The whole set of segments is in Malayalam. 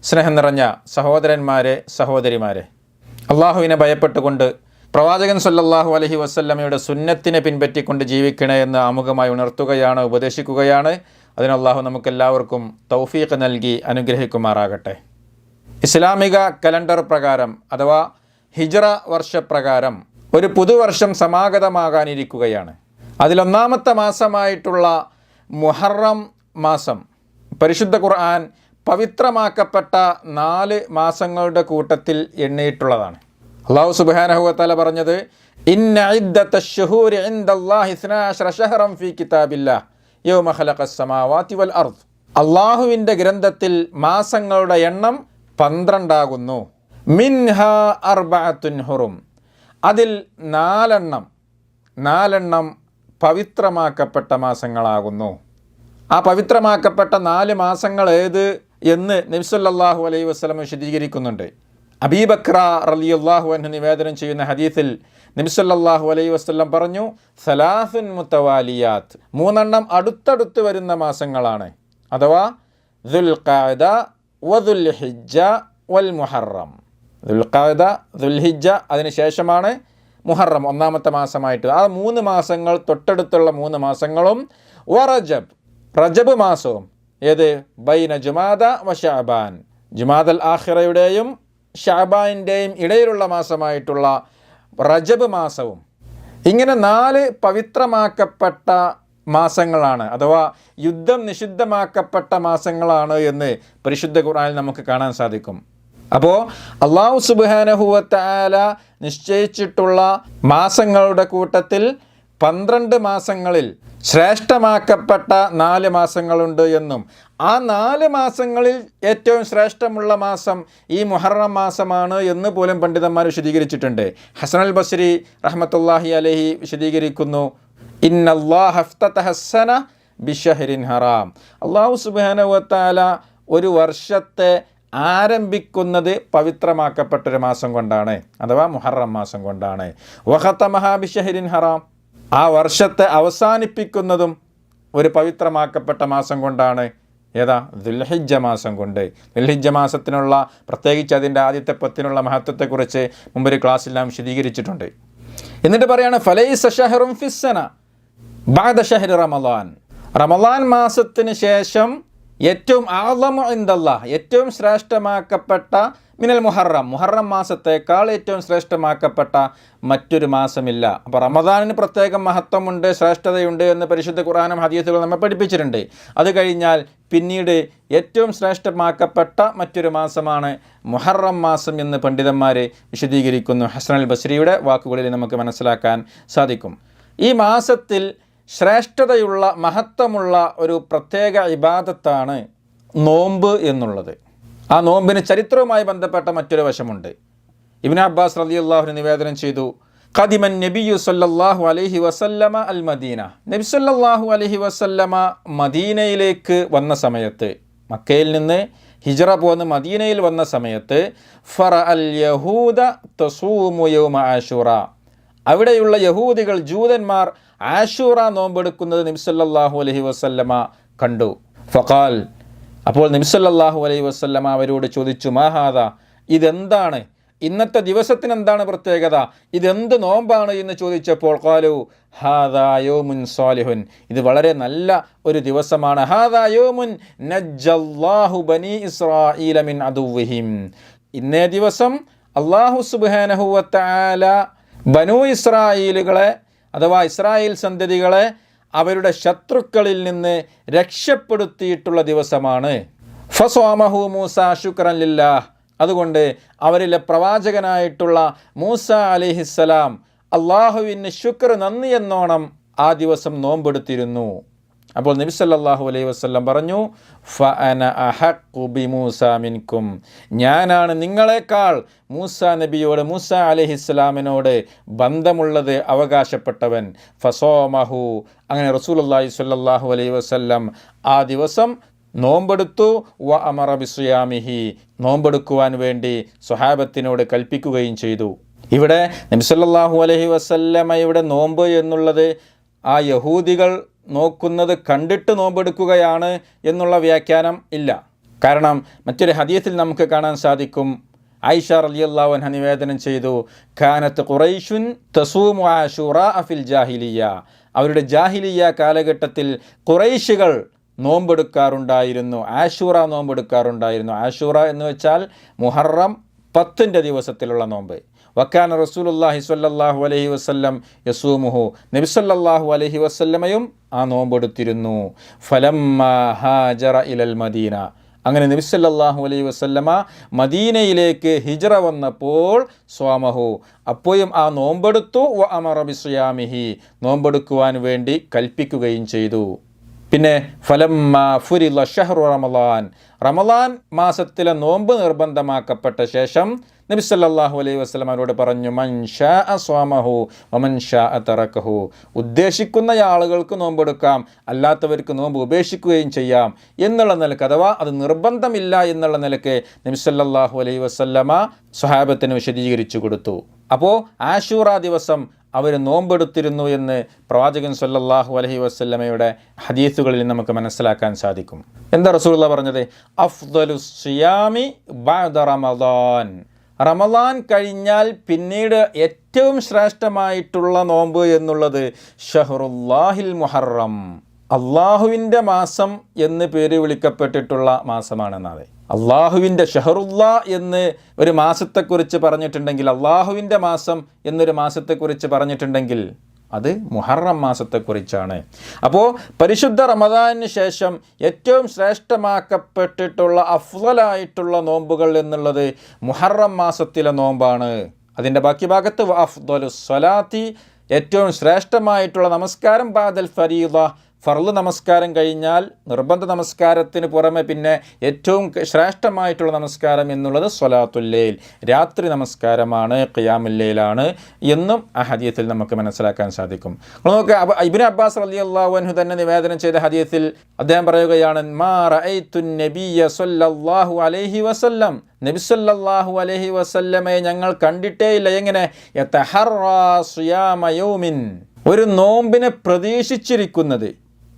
സ്നേഹം നിറഞ്ഞ സഹോദരന്മാരെ, സഹോദരിമാരെ, അള്ളാഹുവിനെ ഭയപ്പെട്ടുകൊണ്ട് പ്രവാചകൻ സല്ലല്ലാഹു അലൈഹി വസല്ലമയുടെ സുന്നത്തിനെ പിൻപറ്റിക്കൊണ്ട് ജീവിക്കണേ എന്ന് ആമുഖമായി ഉണർത്തുകയാണ്, ഉപദേശിക്കുകയാണ്. അതിന് അള്ളാഹു നമുക്കെല്ലാവർക്കും തൗഫീഖ് നൽകി അനുഗ്രഹിക്കുമാറാകട്ടെ. ഇസ്ലാമിക കലണ്ടർ പ്രകാരം അഥവാ ഹിജ്റ വർഷപ്രകാരം ഒരു പുതുവർഷം സമാഗതമാകാനിരിക്കുകയാണ്. അതിലൊന്നാമത്തെ മാസമായിട്ടുള്ള മുഹറം മാസം പരിശുദ്ധ ഖുർആൻ പവിത്രമാക്കപ്പെട്ട 4 മാസങ്ങളുടെ കൂട്ടത്തിൽ എണ്ണിയിട്ടുള്ളതാണ്. അല്ലാഹു സുബ്ഹാനഹു വ തആല പറഞ്ഞത്, ഇന്ന ഇദ്ദത്തശ് ശുഹൂരി ഇൻദല്ലാഹി 12 ശഹറൻ ഫീ കിതാബില്ലാഹ് യൗമ ഖലഖസ് സമാവാതി വൽ അർദ്. അല്ലാഹുവിൻ്റെ ഗ്രന്ഥത്തിൽ മാസങ്ങളുടെ എണ്ണം 12 ആകുന്നു. മിൻഹാ അർബഅത്തുൻ ഹുറും, അതിൽ 4 പവിത്രമാക്കപ്പെട്ട മാസങ്ങളാകുന്നു. ആ പവിത്രമാക്കപ്പെട്ട 4 മാസങ്ങൾ ഏത് എന്ന് നബി സല്ലല്ലാഹു അലൈഹി വസല്ലം വിശദീകരിക്കുന്നുണ്ട്. അബീബക്ര റളിയല്ലാഹു അൻഹു നിവേദനം ചെയ്യുന്ന ഹദീസിൽ നബി സല്ലല്ലാഹു അലൈഹി വസല്ലം പറഞ്ഞു, സലാസുൻ മുതവാലിയാത്ത്, 3 അടുത്തടുത്ത് വരുന്ന മാസങ്ങളാണ്. അഥവാ ദുൽഖഅദ വദുൽഹിജ്ജ വൽ മുഹറം. ദുൽഖഅദ, ദുൽഹിജ്ജ, അതിനുശേഷമാണ് മുഹറം, 1ാമത്തെ മാസമായിട്ട്. ആ 3 മാസങ്ങൾ, തൊട്ടടുത്തുള്ള 3 മാസങ്ങളും വറജബ്, റജബ് മാസവും. ഏത്? ബൈന ജുമാദ വ ശഅബാൻ, ജുമാദൽ ആഖിറയുടെയും ശഅബാനിൻ്റെയും ഇടയിലുള്ള മാസമായിട്ടുള്ള റജബ് മാസവും. ഇങ്ങനെ 4 പവിത്രമാക്കപ്പെട്ട മാസങ്ങളാണ്, അഥവാ യുദ്ധം നിഷിദ്ധമാക്കപ്പെട്ട മാസങ്ങളാണ് എന്ന് പരിശുദ്ധ ഖുർആനിൽ നമുക്ക് കാണാൻ സാധിക്കും. അപ്പോൾ അല്ലാഹു സുബ്ഹാനഹു വ തആല നിശ്ചയിച്ചിട്ടുള്ള മാസങ്ങളുടെ കൂട്ടത്തിൽ 12 മാസങ്ങളിൽ ശ്രേഷ്ഠമാക്കപ്പെട്ട 4 മാസങ്ങളുണ്ട് എന്നും ആ 4 മാസങ്ങളിൽ ഏറ്റവും ശ്രേഷ്ഠമുള്ള മാസം ഈ മുഹറം മാസമാണ് എന്ന് പോലും പണ്ഡിതന്മാർ വിശദീകരിച്ചിട്ടുണ്ട്. ഹസനുൽ ബസ്രി റഹ്മത്തുള്ളാഹി അലൈഹി വിശദീകരിക്കുന്നു, ഇന്നല്ലാഹ ഇഫ്തതഹ അസ്സന ബിശഹ്രിൻ ഹറാം. അല്ലാഹു സുബ്ഹാനഹു വ തആല ഒരു വർഷത്തെ ആരംഭിക്കുന്നത് പവിത്രമാക്കപ്പെട്ടൊരു മാസം കൊണ്ടാണ്, അഥവാ മുഹറം മാസം കൊണ്ടാണ്. വഖതമഹ ബിശഹ്രിൻ ഹറാം, ആ വർഷത്തെ അവസാനിപ്പിക്കുന്നതും ഒരു പവിത്രമാക്കപ്പെട്ട മാസം കൊണ്ടാണ്. ഏതാ? ദുൽഹിജ്ജ മാസം കൊണ്ട്. ദുൽഹിജ്ജ മാസത്തിനുള്ള, പ്രത്യേകിച്ച് അതിൻ്റെ ആദ്യത്തെ 10 മഹത്വത്തെക്കുറിച്ച് മുമ്പൊരു ക്ലാസ്സിൽ നാം വിശദീകരിച്ചിട്ടുണ്ട്. എന്നിട്ട് പറയാണ്, ഫലൈസ ശഹറുൻ ഫിസ്സന ബഅദ ശഹ്രി റമളാൻ, റമളാൻ മാസത്തിന് ശേഷം ഏറ്റവും ആളമു ഇൻദല്ലാഹ്, ഏറ്റവും ശ്രേഷ്ഠമാക്കപ്പെട്ട മിനൽ മുഹറം, മുഹറം മാസത്തേക്കാൾ ഏറ്റവും ശ്രേഷ്ഠമാക്കപ്പെട്ട മറ്റൊരു മാസമില്ല. അപ്പോൾ റമദാനിന് പ്രത്യേകം മഹത്വമുണ്ട്, ശ്രേഷ്ഠതയുണ്ട് എന്ന് പരിശുദ്ധ ഖുർആനും ഹദീസുകൾ നമ്മെ പഠിപ്പിച്ചിട്ടുണ്ട്. അത് കഴിഞ്ഞാൽ പിന്നീട് ഏറ്റവും ശ്രേഷ്ഠമാക്കപ്പെട്ട മറ്റൊരു മാസമാണ് മുഹറം മാസം എന്ന് പണ്ഡിതന്മാർ വിശദീകരിക്കുന്നു. ഹസനുൽ ബസ്രിയുടെ വാക്കുകളിൽ നമുക്ക് മനസ്സിലാക്കാൻ സാധിക്കും. ഈ മാസത്തിൽ ശ്രേഷ്ഠതയുള്ള, മഹത്വമുള്ള ഒരു പ്രത്യേക ഇബാദത്താണ് നോമ്പ് എന്നുള്ളത്. ആ നോമ്പിന് ചരിത്രവുമായി ബന്ധപ്പെട്ട മറ്റൊരു വശമുണ്ട്. ഇബ്നു അബ്ബാസ് റളിയല്ലാഹു അൻഹു നിവേദനം ചെയ്തു, ഖദിമൻ നബിയ്യു സല്ലല്ലാഹു അലൈഹി വസല്ലമ അൽ മദീന, നബി സല്ലല്ലാഹു അലൈഹി വസല്ലമ മദീനയിലേക്ക് വന്ന സമയത്ത്, മക്കയിൽ നിന്ന് ഹിജ്റ പോന്ന് മദീനയിൽ വന്ന സമയത്ത്, ഫറഅൽ യഹൂദ തസൂമു യൗമ ആശൂറ, അവിടെയുള്ള യഹൂദികൾ, ജൂതന്മാർ ആശൂറ നോമ്പെടുക്കുന്നത് നബി സല്ലല്ലാഹു അലൈഹി വസല്ലമ കണ്ടു. ഫഖാൽ, അപ്പോൾ നബി സല്ലല്ലാഹു അലൈഹി വസല്ലമ അവരോട് ചോദിച്ചു, മാ ഹാദാ, ഇതെന്താണ്, ഇന്നത്തെ ദിവസത്തിന് എന്താണ് പ്രത്യേകത, ഇതെന്ത് നോമ്പാണ് എന്ന് ചോദിച്ചപ്പോൾ, ഖാലു ഹാദാ യൗമുൻ സാലിഹുൻ, ഇത് വളരെ നല്ല ഒരു ദിവസമാണ്. ഹാദാ യൗമുൻ നജ്ജല്ലാഹു ബനി ഇസ്രായീല മിൻ അദുവ്വിഹിം, ഇന്നേ ദിവസം അല്ലാഹു സുബ്ഹാനഹു വ തആല ബനൂ ഇസ്രായീലുകളെ, അഥവാ ഇസ്രായേൽ സന്തതികളെ അവരുടെ ശത്രുക്കളിൽ നിന്ന് രക്ഷപ്പെടുത്തിയിട്ടുള്ള ദിവസമാണ്. ഫസ്വാമഹു മൂസ ശുക്രൻ ലില്ലാഹ്, അതുകൊണ്ട് അവരിലെ പ്രവാചകനായിട്ടുള്ള മൂസ അലൈഹിസ്സലാം അള്ളാഹുവിന് ശുക്ർ, നന്ദി എന്നോണം ആ ദിവസം നോമ്പെടുത്തിരുന്നു. അപ്പോൾ നബി സല്ലല്ലാഹു അലൈഹി വസല്ലം പറഞ്ഞു, ഫഅന അഹഖു ബിമൂസ മിൻകും, ഞാനാണ് നിങ്ങളെക്കാൾ മൂസ നബിയോട്, മൂസ അലൈഹിസ്സലാമിനോട് ബന്ധമുള്ളത്, അവകാശപ്പെട്ടവൻ. ഫസോമഹു, അങ്ങനെ റസൂലുള്ളാഹി സ്വല്ലല്ലാഹു അലൈഹി വസല്ലം ആ ദിവസം നോമ്പെടുത്തു. വ അമറ ബിസിയാമിഹി, നോമ്പെടുക്കുവാൻ വേണ്ടി സ്വഹാബത്തിനോട് കൽപ്പിക്കുകയും ചെയ്തു. ഇവിടെ നബി സല്ലല്ലാഹു അലൈഹി വസല്ലമയുടെ നോമ്പ് എന്നുള്ളത് ആ യഹൂദികൾ നോക്കുന്നത് കണ്ടിട്ട് നോമ്പെടുക്കുകയാണ് എന്നുള്ള വ്യാഖ്യാനം ഇല്ല. കാരണം മറ്റൊരു ഹദീസിൽ നമുക്ക് കാണാൻ സാധിക്കും, ആയിഷ റളിയല്ലാഹു അൻഹ നിവേദനം ചെയ്തു, കാനത്ത് ഖുറൈശുൻ തസൂമു ആശൂറാ ഫിൽ ജാഹിലിയ്യ, അവരുടെ ജാഹിലിയ്യ കാലഘട്ടത്തിൽ ഖുറൈശികൾ നോമ്പെടുക്കാറുണ്ടായിരുന്നു, ആശൂറ നോമ്പെടുക്കാറുണ്ടായിരുന്നു. ആശൂറ എന്ന് വെച്ചാൽ മുഹറം 10 ദിവസത്തിലുള്ള നോമ്പ്. വക്കാന റസൂലുള്ളാഹി സ്വല്ലല്ലാഹു അലൈഹി വസല്ലം യസൂമുഹു, നബി സല്ലല്ലാഹു അലൈഹി വസല്ലമയും ആ നോമ്പെടുത്തിരുന്നു. ഫലമ്മാ ഹാജറ ഇലൽ മദീന, അങ്ങനെ നബി സല്ലല്ലാഹു അലൈഹി വസല്ലമ മദീനയിലേക്ക് ഹിജ്റ വന്നപ്പോൾ സ്വാമഹു, അപ്പോഴും ആ നോമ്പെടുത്തു. വ അമറ ബിസ്യാമിഹി, നോമ്പെടുക്കുവാൻ വേണ്ടി കൽപ്പിക്കുകയും ചെയ്തു. പിന്നെ ഫലമ്മാ ഫുരിള ഷഹ്റു റമളാൻ, റമളാൻ മാസത്തിലെ നോമ്പ് നിർബന്ധമാക്കപ്പെട്ട ശേഷം നബി സല്ലല്ലാഹു അലൈഹി വസല്ലം അവരോട് പറഞ്ഞു, മൻ ശാഅ സ്വാമഹു വമൻ ശാഅ തറക്കഹു, ഉദ്ദേശിക്കുന്ന ആളുകൾക്ക് നോമ്പെടുക്കാം, അല്ലാത്തവർക്ക് നോമ്പ് ഉപേക്ഷിക്കുകയും ചെയ്യാം എന്നുള്ള നിലക്ക്, അഥവാ അത് നിർബന്ധമില്ല എന്നുള്ള നിലക്ക് നബി സല്ലല്ലാഹു അലൈഹി വസല്ലമ സ്വഹാബത്തിന് വിശദീകരിച്ചു കൊടുത്തു. അപ്പോൾ ആശൂറ ദിവസം അവർ നോമ്പെടുത്തിരുന്നു എന്ന് പ്രവാചകൻ സല്ലല്ലാഹു അലൈഹി വസല്ലമയുടെ ഹദീസുകളിൽ നമുക്ക് മനസ്സിലാക്കാൻ സാധിക്കും. എന്താ റസൂലുള്ളാഹി പറഞ്ഞത്? അഫ്ദലുസ് സിയാമി ബഅദ റമളാൻ, റമളാൻ കഴിഞ്ഞാൽ പിന്നീട് ഏറ്റവും ശ്രേഷ്ഠമായിട്ടുള്ള നോമ്പ് എന്നുള്ളത് ഷഹ്റുല്ലാഹിൽ മുഹറം, അള്ളാഹുവിൻ്റെ മാസം എന്ന് പേര് വിളിക്കപ്പെട്ടിട്ടുള്ള മാസമാണെന്നാണ്. അള്ളാഹുവിൻ്റെ ഷഹറുല്ലാ എന്ന് ഒരു മാസത്തെക്കുറിച്ച് പറഞ്ഞിട്ടുണ്ടെങ്കിൽ, അള്ളാഹുവിൻ്റെ മാസം എന്നൊരു മാസത്തെക്കുറിച്ച് പറഞ്ഞിട്ടുണ്ടെങ്കിൽ അത് മുഹറം മാസത്തെക്കുറിച്ചാണ്. അപ്പോൾ പരിശുദ്ധ റമദാനിന് ശേഷം ഏറ്റവും ശ്രേഷ്ഠമാക്കപ്പെട്ടിട്ടുള്ള അഫ്ളലായിട്ടുള്ള നോമ്പുകൾ എന്നുള്ളത് മുഹറം മാസത്തിലെ നോമ്പാണ്. അതിൻ്റെ ബാക്കി ഭാഗത്ത് അഫ്ദലുസ് സ്വലാത്തി, ഏറ്റവും ശ്രേഷ്ഠമായിട്ടുള്ള നമസ്കാരം ബഅദൽ ഫരീള, ഫർള് നമസ്കാരം കഴിഞ്ഞാൽ നിർബന്ധ നമസ്കാരത്തിന് പുറമെ പിന്നെ ഏറ്റവും ശ്രേഷ്ഠമായിട്ടുള്ള നമസ്കാരം എന്നുള്ളത് സ്വലാത്തുൽ ലൈൽ, രാത്രി നമസ്കാരമാണ്, ഖിയാമുൽ ലൈലാണ് എന്നും ആ ഹദീസിൽ നമുക്ക് മനസ്സിലാക്കാൻ സാധിക്കും. നമുക്ക് ഇബ്നു അബ്ബാസ് റളിയല്ലാഹു അൻഹു തന്നെ നിവേദനം ചെയ്ത ഹദീസിൽ അദ്ദേഹം പറയുകയാണ്, മാ റഅയ്തുൻ നബിയ്യ സ്വല്ലല്ലാഹു അലൈഹി വസല്ലം, നബി സല്ലല്ലാഹു അലൈഹി വസല്ലമയെ ഞങ്ങൾ കണ്ടിട്ടേയില്ല, എങ്ങനെ യതഹറാ സിയാമ യൗമിൻ, ഒരു നോമ്പിനെ പ്രതീക്ഷിച്ചിരിക്കുന്നത്,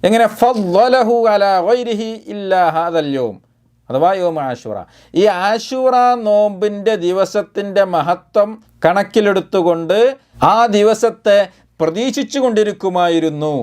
എങ്ങനെ ഫദ്ദലഹു അലാ ഗൈരിഹി ഇല്ലാ ഹാദൽ യൗം, അഥവാ യൗമ ആശൂറ, ഈ ആശൂറ നോമ്പിൻ്റെ ദിവസത്തിൻ്റെ മഹത്വം കണക്കിലെടുത്തുകൊണ്ട് ആ ദിവസത്തെ പ്രതീക്ഷിച്ചു കൊണ്ടിരിക്കുമായിരുന്നു.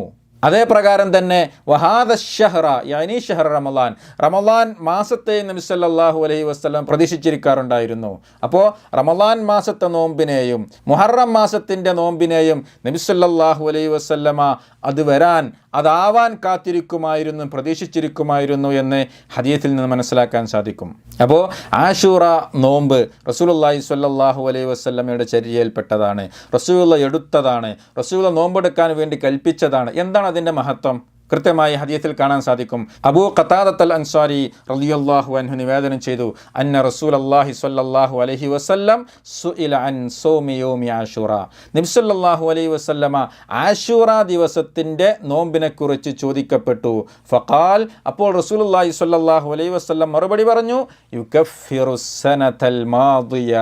അതേ പ്രകാരം തന്നെ വഹാദ ഷഹ്റ യാനി ഷഹർ റമളാൻ, റമളാൻ മാസത്തെ നബി സല്ലല്ലാഹു അലൈഹി വസല്ലം പ്രതീക്ഷിച്ചിരിക്കാറുണ്ടായിരുന്നു. അപ്പോൾ റമളാൻ മാസത്തെ നോമ്പിനെയും മുഹറം മാസത്തിൻ്റെ നോമ്പിനെയും നബി സല്ലല്ലാഹു അലൈഹി വസല്ലമ അത് വരാൻ, അതാവാൻ കാത്തിരിക്കുമായിരുന്നു, പ്രതീക്ഷിച്ചിരിക്കുമായിരുന്നു എന്ന് ഹദീസിൽ നിന്ന് മനസ്സിലാക്കാൻ സാധിക്കും. അപ്പോൾ ആശൂറ നോമ്പ് റസൂലുള്ളാഹി സ്വല്ലല്ലാഹു അലൈഹി വസല്ലമയുടെ ചര്യയിൽപ്പെട്ടതാണ്, റസൂലുള്ള എടുത്തതാണ്, റസൂലുള്ള നോമ്പെടുക്കാൻ വേണ്ടി കൽപ്പിച്ചതാണ്. എന്താണ് അതിൻ്റെ മഹത്വം? കൃത്യമായി ഹദീസിൽ കാണാൻ സാധിക്കും. അബൂ ഖതാദത്തുൽ അൻസാരി റളിയല്ലാഹു അൻഹു നിവേദനം ചെയ്തു, അന്ന റസൂലുള്ളാഹി സ്വല്ലല്ലാഹു അലൈഹി വസല്ലം സുഇല അൻ സൗമി യൗമി ആശൂറ, നബി സല്ലല്ലാഹു അലൈഹി വസല്ലമ ആശൂറ ദിവസത്തിൻ്റെ നോമ്പിനെക്കുറിച്ച് ചോദിക്കപ്പെട്ടു. ഫഖാൽ, അപ്പോൾ റസൂലുള്ളാഹി സ്വല്ലല്ലാഹു അലൈഹി വസല്ലം മറുപടി പറഞ്ഞു, യുകഫിറുസ് സനതൽ മാദിയ,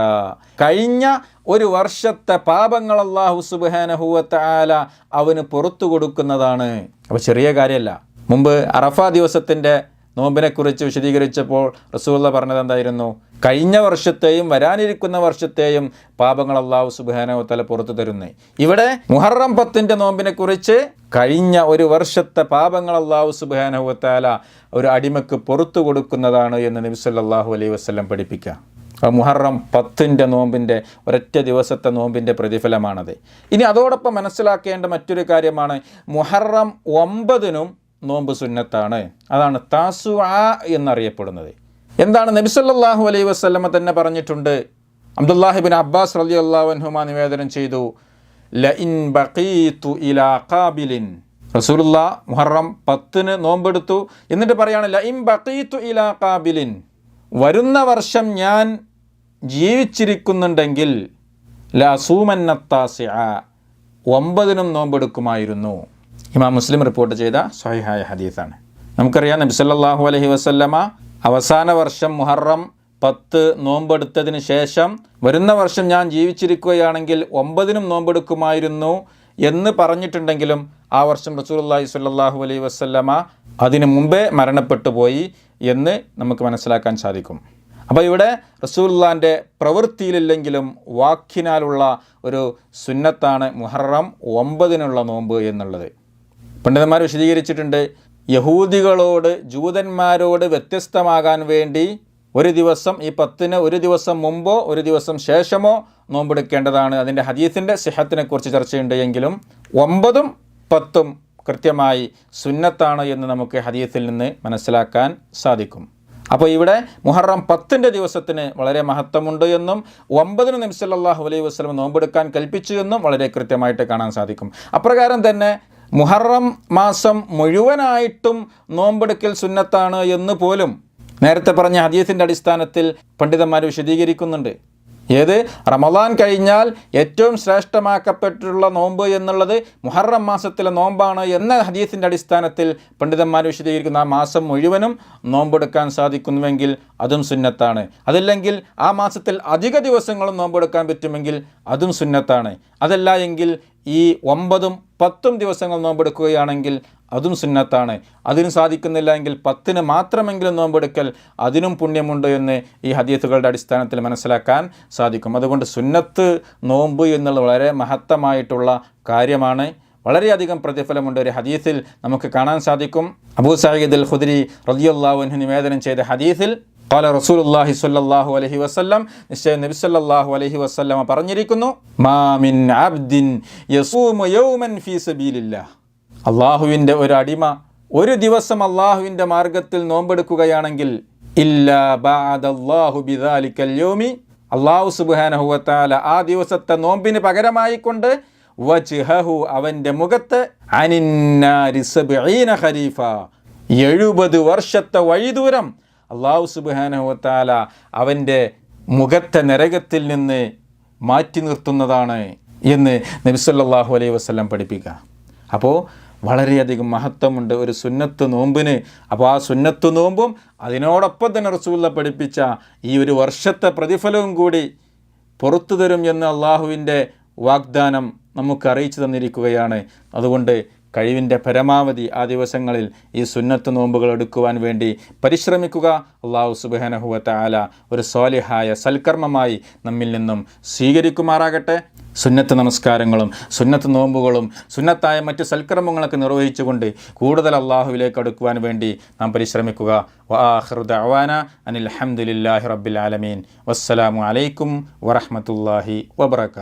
കഴിഞ്ഞ ഒരു വർഷത്തെ പാപങ്ങൾ അല്ലാഹു സുബ്ഹാനഹു വ തആല അവന് പുറത്തു കൊടുക്കുന്നതാണ്. അപ്പോൾ ചെറിയ കാര്യമല്ല. മുമ്പ് അറഫ ദിവസത്തിൻ്റെ നോമ്പിനെക്കുറിച്ച് വിശദീകരിച്ചപ്പോൾ റസൂലുള്ളാഹി പറഞ്ഞത് എന്തായിരുന്നു? കഴിഞ്ഞ വർഷത്തെയും വരാനിരിക്കുന്ന വർഷത്തെയും പാപങ്ങൾ അല്ലാഹു സുബ്ഹാനഹു വ തആല പുറത്തു തരുന്നേ. ഇവിടെ മുഹറം 10 നോമ്പിനെക്കുറിച്ച് കഴിഞ്ഞ ഒരു വർഷത്തെ പാപങ്ങൾ അല്ലാഹു സുബ്ഹാനഹു വ തആല ഒരു അടിമക്ക് പുറത്തു കൊടുക്കുന്നതാണ് എന്ന് നബി സല്ലല്ലാഹു അലൈഹി വസല്ലം പഠിപ്പിക്കുക. മുഹറം 10 നോമ്പിൻ്റെ ഒരൊറ്റ ദിവസത്തെ നോമ്പിൻ്റെ പ്രതിഫലമാണത്. ഇനി അതോടൊപ്പം മനസ്സിലാക്കേണ്ട മറ്റൊരു കാര്യമാണ്, മുഹറം 9 നോമ്പ് സുന്നത്താണ്. അതാണ് താസുആ എന്നറിയപ്പെടുന്നത്. എന്താണ്? നബി സല്ലല്ലാഹു അലൈഹി വസല്ലമ തന്നെ പറഞ്ഞിട്ടുണ്ട്. അബ്ദുല്ലാഹി ഇബ്നു അബ്ബാസ് റളിയല്ലാഹു അൻഹുമാ നിവേദനം ചെയ്തു, ലഇൻ ബഖീതു ഇലാ ഖാബിലിൻ, റസൂലുള്ളാഹ് മുഹറം 10 നോമ്പെടുത്തു. എന്നിട്ട് പറയാണ്, ലഇൻ ബഖീതു ഇലാ ഖാബിലിൻ, വരുന്ന വർഷം ഞാൻ ജീവിച്ചിരിക്കുന്നുണ്ടെങ്കിൽ ലഅസൂമന്ന താസിഅ, 9 നോമ്പെടുക്കുമായിരുന്നു. ഇമാം മുസ്ലിം റിപ്പോർട്ട് ചെയ്ത സ്വഹീഹായ ഹദീസാണ്. നമുക്കറിയാം, നബി സല്ലല്ലാഹു അലൈഹി വസല്ലമ അവസാന വർഷം മുഹറം 10 നോമ്പെടുത്തതിന് ശേഷം വരുന്ന വർഷം ഞാൻ ജീവിച്ചിരിക്കുകയാണെങ്കിൽ 9 നോമ്പെടുക്കുമായിരുന്നു എന്ന് പറഞ്ഞിട്ടുണ്ടെങ്കിലും ആ വർഷം റസൂലുള്ളാഹി സ്വല്ലല്ലാഹു അലൈഹി വസല്ലമ അതിനു മുമ്പേ മരണപ്പെട്ടു പോയി എന്ന് നമുക്ക് മനസ്സിലാക്കാൻ സാധിക്കും. അപ്പോൾ ഇവിടെ റസൂലുള്ളാഹിൻ്റെ പ്രവൃത്തിയിലില്ലെങ്കിലും വാക്കിനാലുള്ള ഒരു സുന്നത്താണ് മുഹറം 9 നോമ്പ് എന്നുള്ളത്. പണ്ഡിതന്മാർ വിശദീകരിച്ചിട്ടുണ്ട്, യഹൂദികളോട് ജൂതന്മാരോട് വ്യത്യസ്തമാകാൻ വേണ്ടി ഒരു ദിവസം ഈ 10 ഒരു ദിവസം മുമ്പോ ഒരു ദിവസം ശേഷമോ നോമ്പെടുക്കേണ്ടതാണ്. അതിൻ്റെ ഹദീസിൻ്റെ സിഹത്തിനെ കുറിച്ച് ചർച്ചയുണ്ട്. എങ്കിലും 9ഉം 10ഉം കൃത്യമായി സുന്നത്താണ് എന്ന് നമുക്ക് ഹദീസിൽ നിന്ന് മനസ്സിലാക്കാൻ സാധിക്കും. അപ്പോൾ ഇവിടെ മുഹറം 10ൻ്റെ ദിവസത്തിന് വളരെ മഹത്വമുണ്ട് എന്നും 9 നബി സല്ലല്ലാഹു അലൈഹി വസല്ലം നോമ്പെടുക്കാൻ കൽപ്പിച്ചു എന്നും വളരെ കൃത്യമായിട്ട് കാണാൻ സാധിക്കും. അപ്രകാരം തന്നെ മുഹറം മാസം മുഴുവനായിട്ടും നോമ്പെടുക്കൽ സുന്നത്താണ് എന്ന് പോലും നേരത്തെ പറഞ്ഞ ഹദീസിൻ്റെ അടിസ്ഥാനത്തിൽ പണ്ഡിതന്മാർ വിശദീകരിക്കുന്നുണ്ട്. ഏത് റമദാൻ കഴിഞ്ഞാൽ ഏറ്റവും ശ്രേഷ്ഠമാക്കപ്പെട്ടിട്ടുള്ള നോമ്പ് എന്നുള്ളത് മുഹറം മാസത്തിലെ നോമ്പാണ് എന്ന ഹദീസിൻ്റെ അടിസ്ഥാനത്തിൽ പണ്ഡിതന്മാർ വിശദീകരിക്കുന്ന ആ മാസം മുഴുവനും നോമ്പെടുക്കാൻ സാധിക്കുന്നുവെങ്കിൽ അതും സുന്നത്താണ്. അതല്ലെങ്കിൽ ആ മാസത്തിൽ അധിക ദിവസങ്ങളും നോമ്പെടുക്കാൻ പറ്റുമെങ്കിൽ അതും സുന്നത്താണ്. അതല്ല എങ്കിൽ ഈ 9ഉം 10ഉം ദിവസങ്ങൾ നോമ്പെടുക്കുകയാണെങ്കിൽ അതും സുന്നത്താണ്. അതിന് സാധിക്കുന്നില്ല എങ്കിൽ 10ന് മാത്രമെങ്കിലും നോമ്പെടുക്കൽ അതിനും പുണ്യമുണ്ട് എന്ന് ഈ ഹദീസുകളുടെ അടിസ്ഥാനത്തിൽ മനസ്സിലാക്കാൻ സാധിക്കും. അതുകൊണ്ട് സുന്നത്ത് നോമ്പ് എന്നുള്ളത് വളരെ മഹത്തമായിട്ടുള്ള കാര്യമാണ്. വളരെയധികം പ്രതിഫലമുണ്ട്. ഒരു ഹദീസിൽ നമുക്ക് കാണാൻ സാധിക്കും, അബൂ സഈദ് അൽ ഖുദ്രി റളിയല്ലാഹു അൻഹു നിവേദനം ചെയ്ത ഹദീസിൽ ഖാല റസൂലുള്ളാഹി സ്വല്ലല്ലാഹു അലൈഹി വസല്ലം, നിശ്ചയം നബി സല്ലല്ലാഹു അലൈഹി വസല്ലം പറഞ്ഞിരിക്കുന്നു, മാ മിൻ അബ്ദിൻ യസൂമു യൗമൻ ഫീ സബീലില്ലാഹ്, അള്ളാഹുവിൻ്റെ ഒരു അടിമ ഒരു ദിവസം അള്ളാഹുവിൻ്റെ മാർഗത്തിൽ നോമ്പെടുക്കുകയാണെങ്കിൽ ഇല്ലാ ബഅദല്ലാഹു ബിദാലിക്കൽ യൗമി, അള്ളാഹു സുബ്ഹാനഹു വ തആല ആ ദിവസത്തെ നോമ്പിന് പകരമായിക്കൊണ്ട് വജ്ഹഹു അവൻ്റെ മുഖത്ത് അനിന്നാരി 70 ഖരീഫ 70 വർഷത്തെ വഴിദൂരം അള്ളാഹു സുബ്ഹാനഹു വ തആല അവൻ്റെ മുഖത്തെ നരകത്തിൽ നിന്ന് മാറ്റി നിർത്തുന്നതാണ് എന്ന് നബി സല്ലല്ലാഹു അലൈഹി വസല്ലം പഠിപ്പിക്കുക. അപ്പോൾ വളരെയധികം മഹത്വമുണ്ട് ഒരു സുന്നത്ത് നോമ്പിന്. അപ്പോൾ ആ സുന്നത്ത് നോമ്പും അതിനോടൊപ്പം തന്നെ റസൂലുള്ളാഹി പഠിപ്പിച്ച ഈ ഒരു വർഷത്തെ പ്രതിഫലവും കൂടി പുറത്തു തരും എന്ന് അള്ളാഹുവിൻ്റെ വാഗ്ദാനം നമുക്ക് അറിയിച്ചു തന്നിരിക്കുകയാണ്. അതുകൊണ്ട് കഴിവിൻ്റെ പരമാവധി ആ ദിവസങ്ങളിൽ ഈ സുന്നത്ത് നോമ്പുകൾ എടുക്കുവാൻ വേണ്ടി പരിശ്രമിക്കുക. അള്ളാഹു സുബ്ഹാനഹു വ തആല ഒരു സ്വാലിഹായ സൽക്കർമ്മമായി നമ്മിൽ നിന്നും സ്വീകരിക്കുമാറാകട്ടെ. സുന്നത്ത് നമസ്കാരങ്ങളും സുന്നത്ത് നോമ്പുകളും സുന്നത്തായ മറ്റ് സൽക്കർമ്മങ്ങളൊക്കെ നിർവഹിച്ചുകൊണ്ട് കൂടുതൽ അള്ളാഹുവിലേക്ക് അടുക്കുവാൻ വേണ്ടി നാം പരിശ്രമിക്കുക. വആഖിറു ദഅവാന അനിൽ ഹംദുലില്ലാഹി റബ്ബിൽ ആലമീൻ. വസ്സലാമു അലൈക്കും വറഹ്മത്തുള്ളാഹി വബറകാതുഹു.